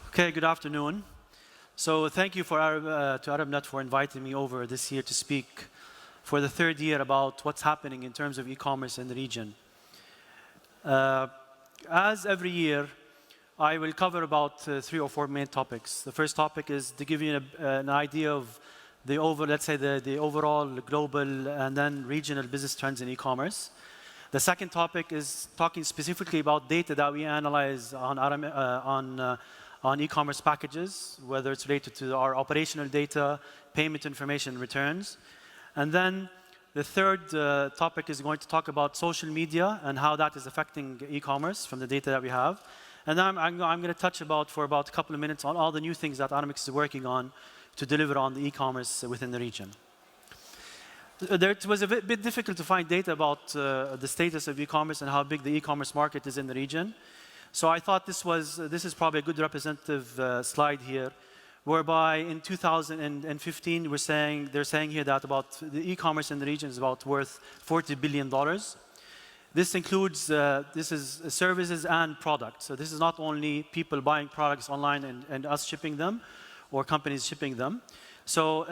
Okay, good afternoon. So thank you to ArabNet for inviting me over this year to speak for the third year about what's happening in terms of e-commerce in the region. As every year, I will cover about 3 or 4 main topics. The first topic is to give you an idea of the overall global and then regional business trends in e-commerce. The second topic is talking specifically about data that we analyze on e-commerce packages, whether it's related to our operational data, payment information, returns. And then the third topic is going to talk about social media and how that is affecting e-commerce from the data that we have. And then I'm going to touch for about a couple of minutes on all the new things that Aramex is working on to deliver on the e-commerce within the region. It was a bit difficult to find data about the status of e-commerce and how big the e-commerce market is in the region. So I thought this is probably a good representative slide here, whereby in 2015 they're saying here that about the e-commerce in the region is about worth $40 billion. This includes services and products. So this is not only people buying products online and us shipping them, or companies shipping them. So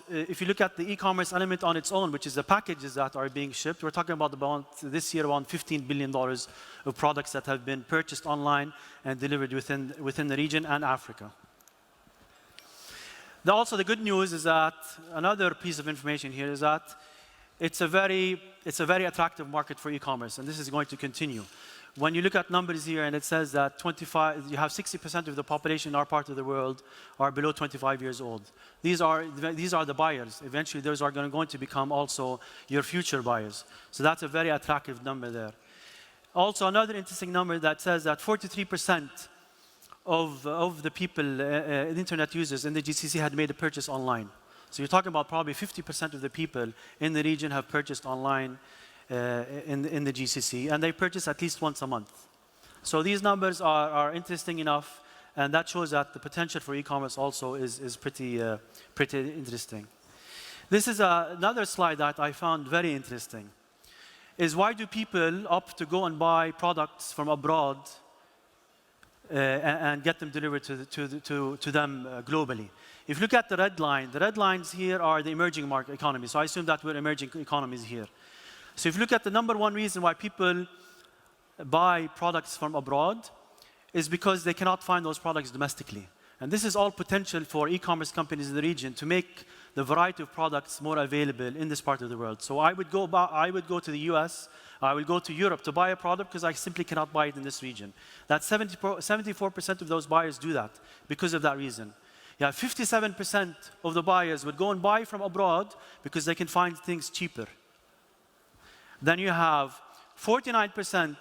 if you look at the e-commerce element on its own, which is the packages that are being shipped, we're talking about this year around $15 billion of products that have been purchased online and delivered within the region and Africa. Also, the good news is that another piece of information here is that it's a very attractive market for e-commerce, and this is going to continue. When you look at numbers here, and it says that you have 60% of the population in our part of the world are below 25 years old. These are the buyers. Eventually, those are going to become also your future buyers. So that's a very attractive number there. Also, another interesting number that says that 43% of the people, internet users in the GCC had made a purchase online. So you're talking about probably 50% of the people in the region have purchased online in the GCC, and they purchase at least once a month. So these numbers are interesting enough, and that shows that the potential for e-commerce also is pretty interesting. This is another slide that I found very interesting, is why do people opt to go and buy products from abroad and get them delivered to them globally? If you look at the red lines here are the emerging market economies. So I assume that we're emerging economies here. So if you look at the number one reason why people buy products from abroad is because they cannot find those products domestically. And this is all potential for e-commerce companies in the region to make the variety of products more available in this part of the world. So I would go to the US, I will go to Europe to buy a product because I simply cannot buy it in this region. That 74% of those buyers do that because of that reason. Yeah, 57% of the buyers would go and buy from abroad because they can find things cheaper. Then you have 49%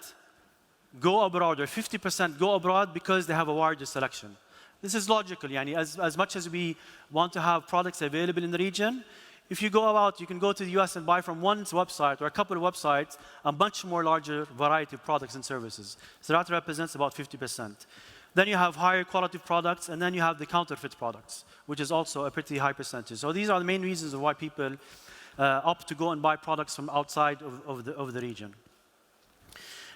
go abroad, or 50% go abroad because they have a wider selection. This is logical. As much as we want to have products available in the region, if you go out, you can go to the US and buy from one website or a couple of websites a much more larger variety of products and services. So that represents about 50%. Then you have higher quality products, and then you have the counterfeit products, which is also a pretty high percentage. So these are the main reasons of why people opt to go and buy products from outside of the region.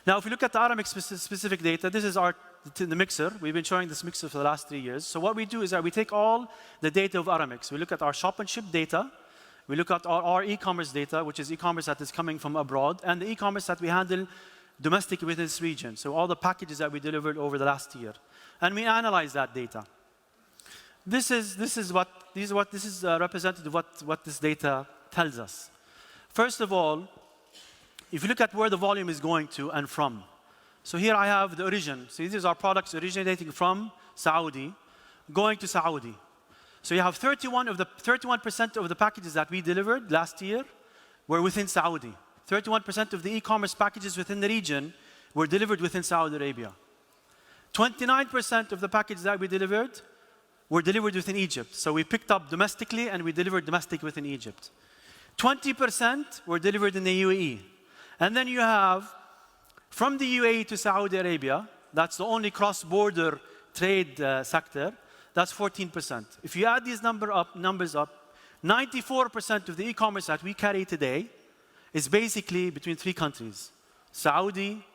Now, if we look at the Aramex specific data, this is the mixer. We've been showing this mixer for the last 3 years. So what we do is that we take all the data of Aramex. We look at our shop and ship data. We look at our e-commerce data, which is e-commerce that is coming from abroad, and the e-commerce that we handle domestically within this region. So all the packages that we delivered over the last year. And we analyze that data. This is representative of what this data tells us. First of all, if you look at where the volume is going to and from. So here I have the origin. So these are products originating from Saudi, going to Saudi. So you have 31% of the packages that we delivered last year were within Saudi. 31% of the e-commerce packages within the region were delivered within Saudi Arabia. 29% of the packages that we delivered were delivered within Egypt. So we picked up domestically and we delivered domestic within Egypt. 20% were delivered in the UAE. And then you have, from the UAE to Saudi Arabia, that's the only cross-border trade sector, that's 14%. If you add these numbers up, 94% of the e-commerce that we carry today is basically between 3 countries, Saudi,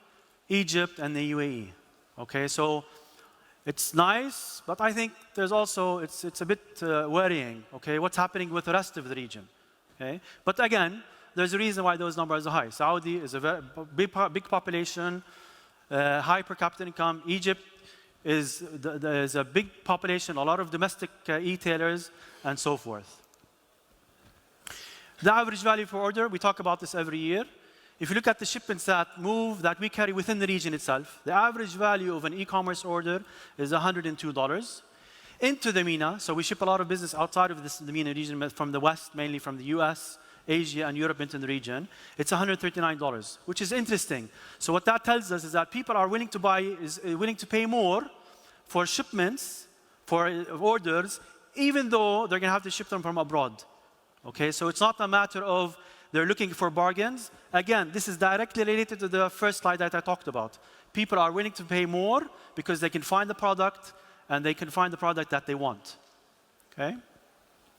Egypt, and the UAE. Okay, so It's nice, but I think there's also, it's a bit worrying, okay? What's happening with the rest of the region, okay? But again, there's a reason why those numbers are high. Saudi is a very big population, high per capita income. Egypt is a big population, a lot of domestic e-tailers, and so forth. The average value per order, we talk about this every year. If you look at the shipments that we carry within the region itself, the average value of an e-commerce order is $102. Into the MENA, so we ship a lot of business outside of the MENA region from the West, mainly from the US, Asia, and Europe into the region. It's $139, which is interesting. So what that tells us is that people are willing to pay more for shipments, for orders, even though they're going to have to ship them from abroad. Okay, so it's not a matter of they're looking for bargains. Again, this is directly related to the first slide that I talked about. People are willing to pay more because they can find the product and they can find the product that they want. Okay?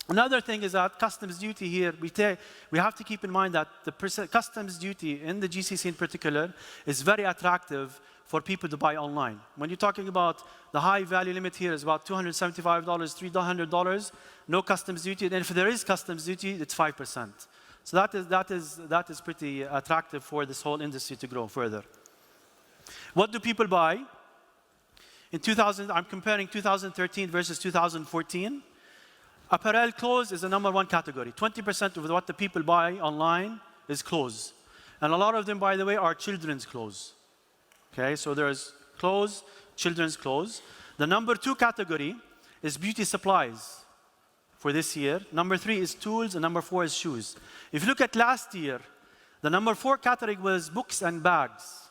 Another thing is that customs duty here, we have to keep in mind that the customs duty in the GCC in particular is very attractive for people to buy online. When you're talking about the high value limit here is about $275, $300, no customs duty, and if there is customs duty, it's 5%. So that is pretty attractive for this whole industry to grow further. What do people buy? I'm comparing 2013 versus 2014. Apparel clothes is the #1 category. 20% of what the people buy online is clothes. And a lot of them, by the way, are children's clothes. Okay, so there's clothes, children's clothes. The #2 category is beauty supplies for this year. #3 is tools, and #4 is shoes. If you look at last year, the #4 category was books and bags.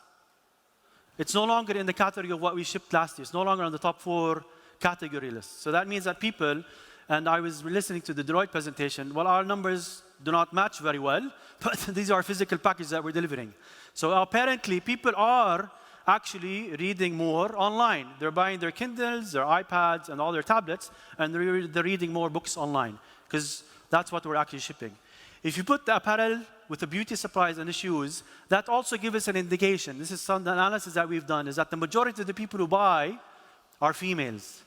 It's no longer in the category of what we shipped last year. It's no longer on the top 4 category list. So that means that people, and I was listening to the Deloitte presentation, well, our numbers do not match very well, but these are physical packages that we're delivering. So apparently, people are actually reading more online. They're buying their Kindles, their iPads, and all their tablets, and they're reading more books online, because that's what we're actually shipping. If you put the apparel with the beauty supplies and the shoes, that also gives us an indication. This is some analysis that we've done, is that the majority of the people who buy are females.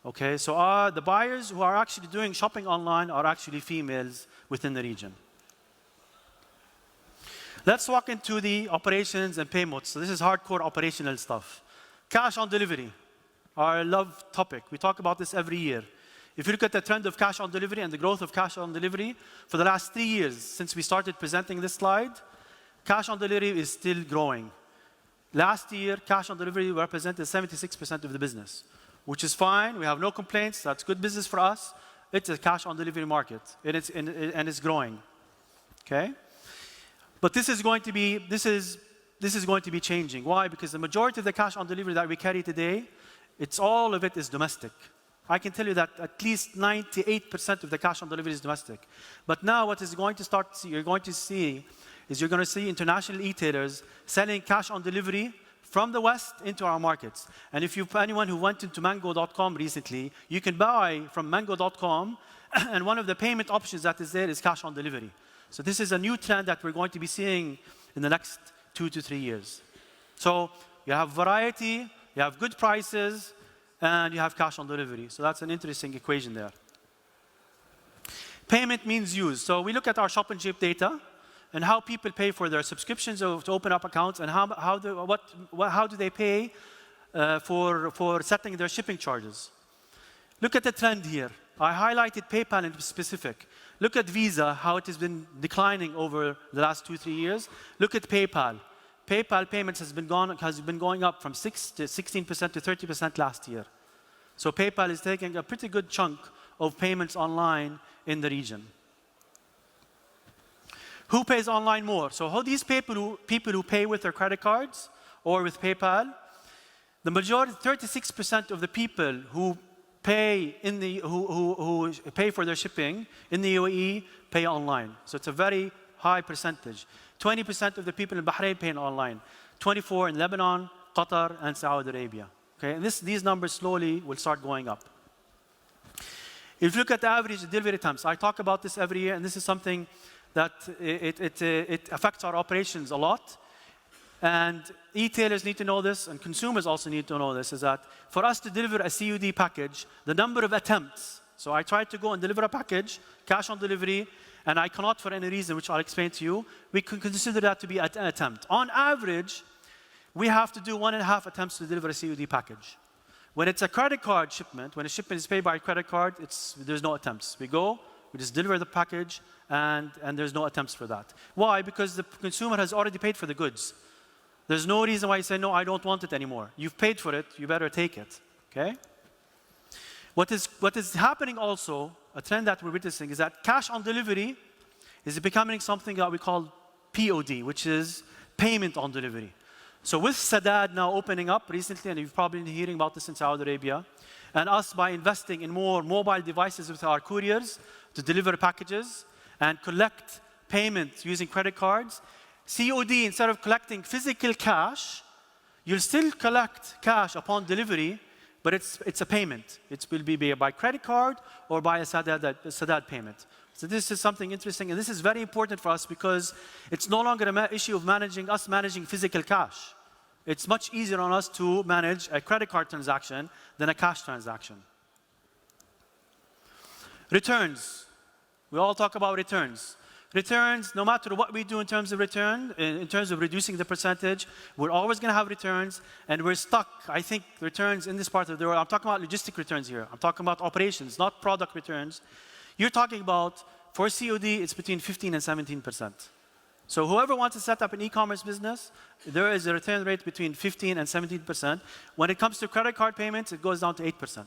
Okay, so the buyers who are actually doing shopping online are actually females within the region. Let's walk into the operations and payments. So this is hardcore operational stuff. Cash on delivery, our love topic. We talk about this every year. If you look at the trend of cash on delivery and the growth of cash on delivery, for the last 3 years since we started presenting this slide, cash on delivery is still growing. Last year, cash on delivery represented 76% of the business, which is fine. We have no complaints. That's good business for us. It's a cash on delivery market, and it's growing. Okay? But this is going to be changing. Why? Because the majority of the cash on delivery that we carry today, all of it is domestic. I can tell you that at least 98% of the cash on delivery is domestic. But now what is going to you're going to see international e-tailers selling cash on delivery from the West into our markets. And if anyone who went into mango.com recently, you can buy from mango.com, and one of the payment options that is there is cash on delivery. So this is a new trend that we're going to be seeing in the next 2 to 3 years. So you have variety, you have good prices, and you have cash on delivery. So that's an interesting equation there. Payment means use. So we look at our shop and ship data and how people pay for their subscriptions to open up accounts, and how do they pay for setting their shipping charges. Look at the trend here. I highlighted PayPal in specific. Look at Visa, how it has been declining over the last 2-3 years. Look at PayPal. PayPal payments has been going up from 16% to 30% last year. So PayPal is taking a pretty good chunk of payments online in the region. Who pays online more? So how these people who pay with their credit cards or with PayPal, the majority, 36% of the people who pay who pay for their shipping in the UAE pay online. So it's a very high percentage. 20% of the people in Bahrain pay online. 24% in Lebanon, Qatar, and Saudi Arabia. Okay, and these numbers slowly will start going up. If you look at the average delivery times, I talk about this every year, and this is something that it affects our operations a lot. and retailers need to know this, and consumers also need to know this, is that for us to deliver a COD package, the number of attempts, so I tried to go and deliver a package, cash on delivery, and I cannot for any reason, which I'll explain to you, we can consider that to be an attempt. On average, we have to do 1.5 attempts to deliver a COD package. When it's a credit card shipment, when a shipment is paid by a credit card, there's no attempts. We go, we just deliver the package, and there's no attempts for that. Why? Because the consumer has already paid for the goods. There's no reason why you say, no, I don't want it anymore. You've paid for it, you better take it, okay? What is happening also, a trend that we're witnessing, is that cash on delivery is becoming something that we call POD, which is payment on delivery. So with Sadad now opening up recently, and you've probably been hearing about this in Saudi Arabia, and us by investing in more mobile devices with our couriers to deliver packages and collect payments using credit cards, COD, instead of collecting physical cash, you'll still collect cash upon delivery, but it's a payment. It will be by credit card or by a Sadad payment. So this is something interesting, and this is very important for us because it's no longer an issue of managing physical cash. It's much easier on us to manage a credit card transaction than a cash transaction. Returns. We all talk about returns. Returns, no matter what we do in terms of return, in terms of reducing the percentage, we're always going to have returns, and we're stuck. I think returns in this part of the world, I'm talking about logistic returns here. I'm talking about operations, not product returns. You're talking about, for COD, it's between 15 and 17%. So whoever wants to set up an e-commerce business, there is a return rate between 15 and 17%. When it comes to credit card payments, it goes down to 8%.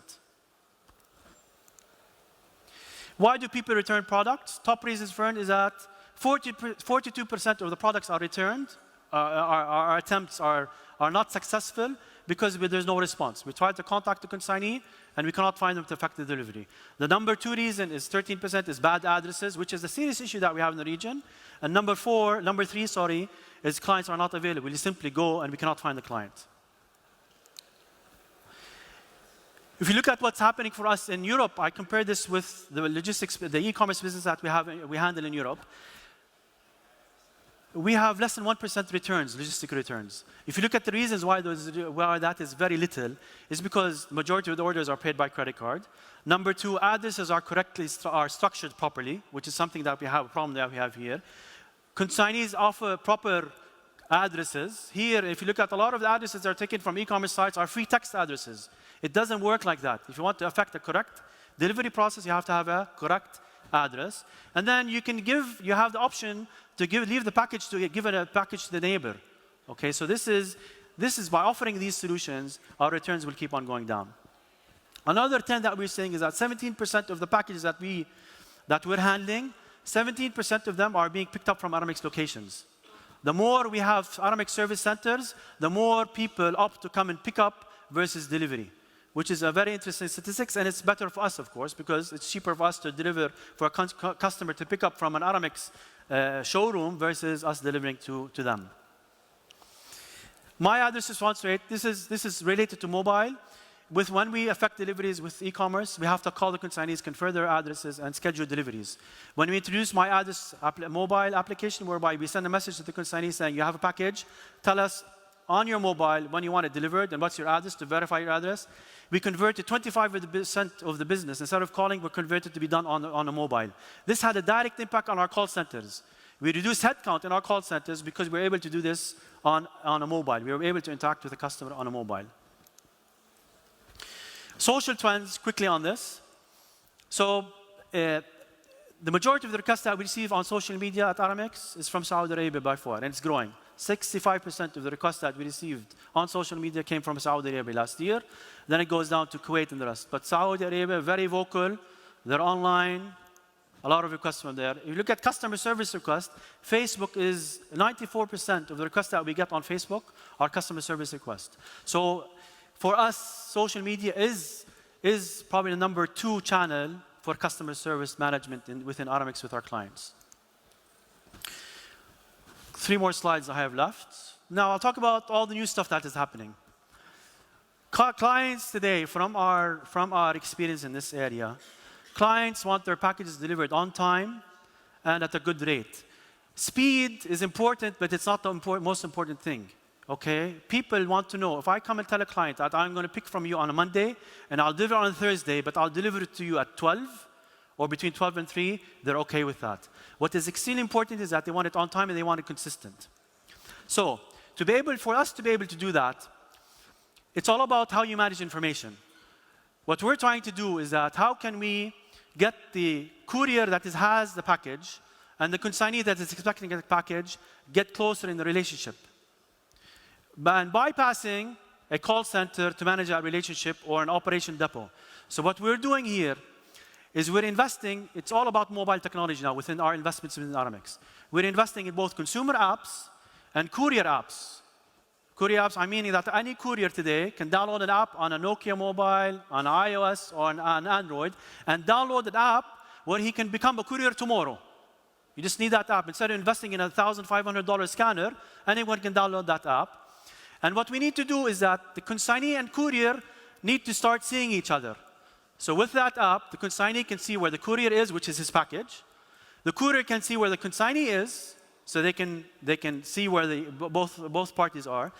Why do people return products? Top reasons for it is that 42% of the products are returned, our attempts are not successful because there's no response. We try to contact the consignee, and we cannot find them to effect the delivery. The number 2 reason is 13% is bad addresses, which is a serious issue that we have in the region. And number 3, is clients are not available. You simply go, and we cannot find the client. If you look at what's happening for us in Europe, I compare this with the logistics, the e-commerce business that we handle in Europe. We have less than 1% returns, logistic returns. If you look at the reasons why that is very little, it's because the majority of the orders are paid by credit card. Number 2, addresses are structured properly, which is something that we have, a problem that we have here. Consignees offer proper addresses. Here, if you look at a lot of the addresses that are taken from e-commerce sites are free text addresses. It doesn't work like that. If you want to affect a correct delivery process, you have to have a correct address. And then you have the option to leave the package to give a package to the neighbor. Okay, so this is by offering these solutions, our returns will keep on going down. Another trend that we're seeing is that 17% of the packages that we're handling, 17% of them are being picked up from Aramex locations. The more we have Aramex service centers, the more people opt to come and pick up versus delivery, which is a very interesting statistics, and it's better for us, of course, because it's cheaper for us to deliver for a customer to pick up from an Aramex showroom versus us delivering to them. My address response rate, this is related to mobile. When we effect deliveries with e-commerce, we have to call the consignees, confirm their addresses, and schedule deliveries. When we introduce my address mobile application, whereby we send a message to the consignee saying, you have a package, tell us on your mobile when you want it delivered and what's your address to verify your address, we converted 25% of the business. Instead of calling, we're converted to be done on a mobile. This had a direct impact on our call centers. We reduced headcount in our call centers because we were able to do this on a mobile. We were able to interact with the customer on a mobile. Social trends, quickly on this. So the majority of the requests that we receive on social media at Aramex is from Saudi Arabia by far, and it's growing. 65% of the requests that we received on social media came from Saudi Arabia last year. Then it goes down to Kuwait and the rest. But Saudi Arabia, very vocal. They're online. A lot of requests from there. If you look at customer service requests, Facebook is 94% of the requests that we get on Facebook are customer service requests. So for us, social media is probably the number 2 channel for customer service management within Aramex with our clients. 3 more slides I have left. Now I'll talk about all the new stuff that is happening. Clients today, from our experience in this area, clients want their packages delivered on time and at a good rate. Speed is important, but it's not the most important thing. Okay, people want to know, if I come and tell a client that I'm going to pick from you on a Monday and I'll deliver on a Thursday, but I'll deliver it to you at 12 or between 12 and 3, they're okay with that. What is extremely important is that they want it on time and they want it consistent. So, for us to be able to do that, it's all about how you manage information. What we're trying to do is that how can we get the courier that has the package and the consignee that is expecting the package get closer in the relationship. And bypassing a call center to manage that relationship or an operation depot. So what we're doing here is we're investing, it's all about mobile technology now within our investments within Aramex. We're investing in both consumer apps and courier apps. Courier apps, I mean that any courier today can download an app on a Nokia mobile, on iOS, or on Android, and download an app where he can become a courier tomorrow. You just need that app. Instead of investing in a $1,500 scanner, anyone can download that app. And what we need to do is that the consignee and courier need to start seeing each other. So with that app, the consignee can see where the courier is, which is his package. The courier can see where the consignee is, so they can see where both parties are.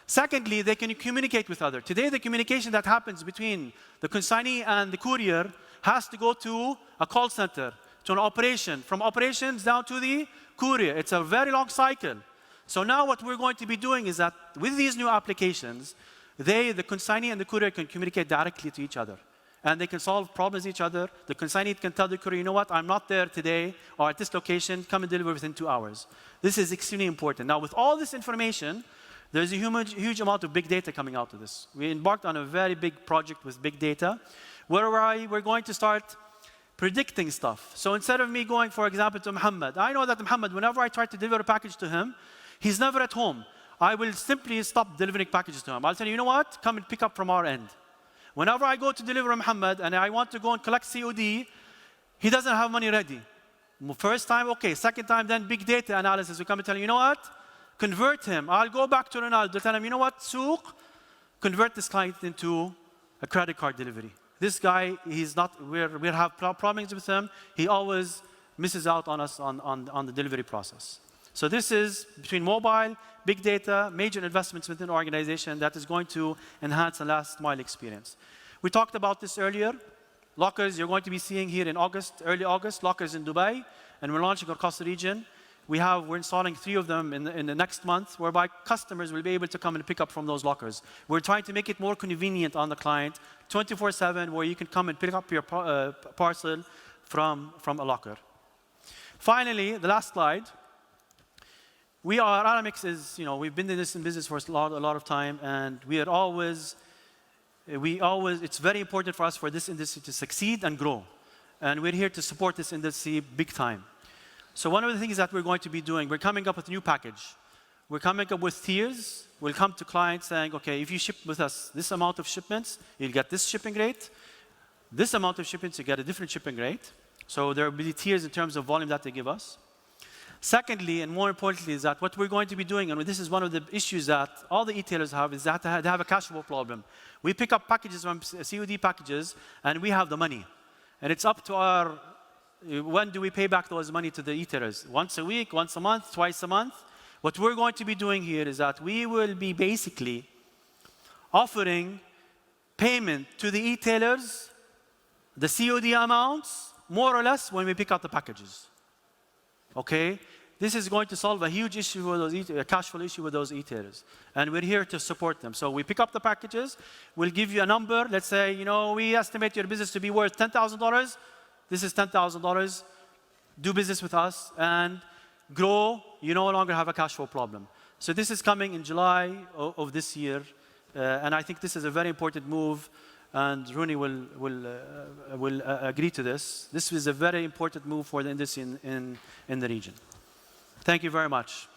Secondly, they can communicate with others. Today, the communication that happens between the consignee and the courier has to go to a call center, to an operation, from operations down to the courier. It's a very long cycle. So now what we're going to be doing is that with these new applications, the consignee and the courier can communicate directly to each other. And they can solve problems with each other. The consignee can tell the courier, you know what, I'm not there today or at this location, come and deliver within 2 hours. This is extremely important. Now with all this information, there's a huge amount of big data coming out of this. We embarked on a very big project with big data, where we're going to start predicting stuff. So instead of me going, for example, to Muhammad, I know that Muhammad, whenever I try to deliver a package to him, he's never at home. I will simply stop delivering packages to him. I'll tell you, you know what? Come and pick up from our end. Whenever I go to deliver Muhammad and I want to go and collect COD, he doesn't have money ready. First time, okay. Second time, then big data analysis. We come and tell him, you know what? Convert him. I'll go back to Ronaldo, tell him, you know what, Souk, convert this client into a credit card delivery. This guy, we have problems with him. He always misses out on us on the delivery process. So this is between mobile, big data, major investments within the organization that is going to enhance the last mile experience. We talked about this earlier. Lockers, you're going to be seeing here in August, early August, lockers in Dubai, and we're launching across the region. We're installing 3 of them in the next month, whereby customers will be able to come and pick up from those lockers. We're trying to make it more convenient on the client, 24/7, where you can come and pick up your parcel from a locker. Finally, the last slide. Aramex is, we've been in business for a lot of time, and it's very important for us for this industry to succeed and grow. And we're here to support this industry big time. So one of the things that we're going to be doing, we're coming up with a new package. We're coming up with tiers. We'll come to clients saying, okay, if you ship with us this amount of shipments, you'll get this shipping rate. This amount of shipments, you get a different shipping rate. So there will be tiers in terms of volume that they give us. Secondly, and more importantly, is that what we're going to be doing, and this is one of the issues that all the e-tailers have, is that they have a cash flow problem. We pick up packages from COD packages, and we have the money. And it's up to when do we pay back those money to the e-tailers? Once a week, once a month, twice a month? What we're going to be doing here is that we will be basically offering payment to the e-tailers, the COD amounts, more or less, when we pick up the packages. Okay? This is going to solve a huge issue with a cash flow issue with those e-tailers. And we're here to support them. So we pick up the packages, we'll give you a number. Let's say, we estimate your business to be worth $10,000. This is $10,000. Do business with us and grow. You no longer have a cash flow problem. So this is coming in July of this year. And I think this is a very important move. And Rooney will agree to this. This is a very important move for the industry in the region. Thank you very much.